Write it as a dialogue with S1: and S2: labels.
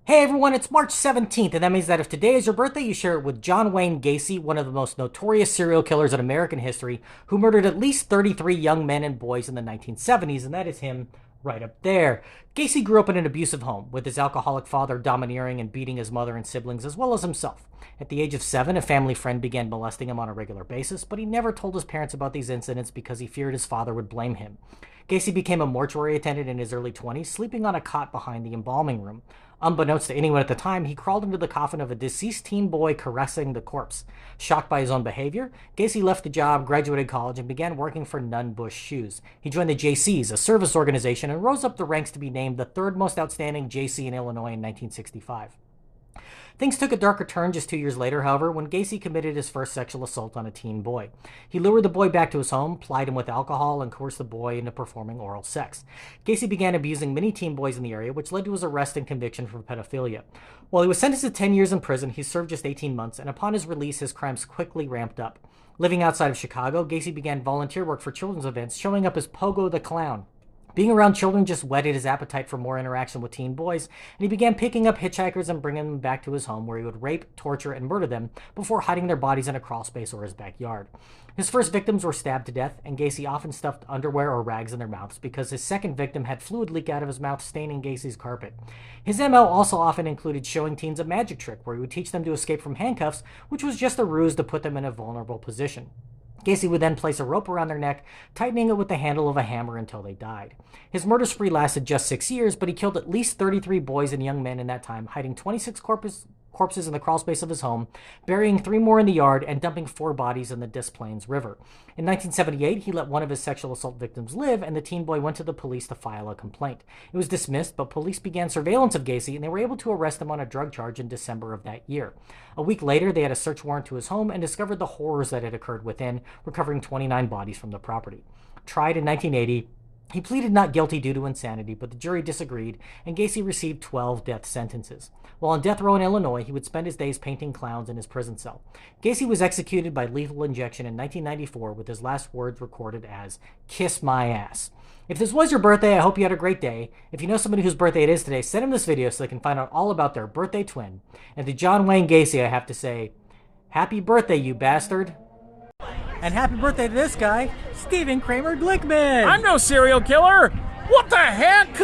S1: Hey everyone, it's March 17th, and that means that if today is your birthday, you share it with John Wayne Gacy, one of the most notorious serial killers in American history, who murdered at least 33 young men and boys in the 1970s, and that is him right up there. Gacy grew up in an abusive home, with his alcoholic father domineering and beating his mother and siblings as well as himself. At the age of 7, a family friend began molesting him on a regular basis, but he never told his parents about these incidents because he feared his father would blame him. Gacy became a mortuary attendant in his early 20s, sleeping on a cot behind the embalming room. Unbeknownst to anyone at the time, he crawled into the coffin of a deceased teen boy caressing the corpse. Shocked by his own behavior, Gacy left the job, graduated college, and began working for Nunn Bush Shoes. He joined the Gacys, a service organization, and rose up the ranks to be named the third most outstanding JC in Illinois in 1965. Things took a darker turn just 2 years later, however, when Gacy committed his first sexual assault on a teen boy. He lured the boy back to his home, plied him with alcohol, and coerced the boy into performing oral sex. Gacy began abusing many teen boys in the area, which led to his arrest and conviction for pedophilia. While he was sentenced to 10 years in prison, he served just 18 months, and upon his release, his crimes quickly ramped up. Living outside of Chicago, Gacy began volunteer work for children's events, showing up as Pogo the Clown. Being around children just whetted his appetite for more interaction with teen boys, and he began picking up hitchhikers and bringing them back to his home, where he would rape, torture, and murder them before hiding their bodies in a crawlspace or his backyard. His first victims were stabbed to death, and Gacy often stuffed underwear or rags in their mouths because his second victim had fluid leak out of his mouth, staining Gacy's carpet. His MO also often included showing teens a magic trick where he would teach them to escape from handcuffs, which was just a ruse to put them in a vulnerable position. Gacy would then place a rope around their neck, tightening it with the handle of a hammer until they died. His murder spree lasted just 6 years, but he killed at least 33 boys and young men in that time, hiding 26 corpses in the crawlspace of his home, burying 3 more in the yard, and dumping 4 bodies in the Des Plaines River. In 1978, he let one of his sexual assault victims live, and the teen boy went to the police to file a complaint. It was dismissed, but police began surveillance of Gacy, and they were able to arrest him on a drug charge in December of that year. A week later, they had a search warrant to his home and discovered the horrors that had occurred within, recovering 29 bodies from the property. Tried in 1980, he pleaded not guilty due to insanity, but the jury disagreed, and Gacy received 12 death sentences. While on death row in Illinois, he would spend his days painting clowns in his prison cell. Gacy was executed by lethal injection in 1994, with his last words recorded as, "Kiss my ass." If this was your birthday, I hope you had a great day. If you know somebody whose birthday it is today, send them this video so they can find out all about their birthday twin. And to John Wayne Gacy, I have to say, happy birthday, you bastard. And happy birthday to this guy, Stephen Kramer Glickman.
S2: I'm no serial killer. What the heck?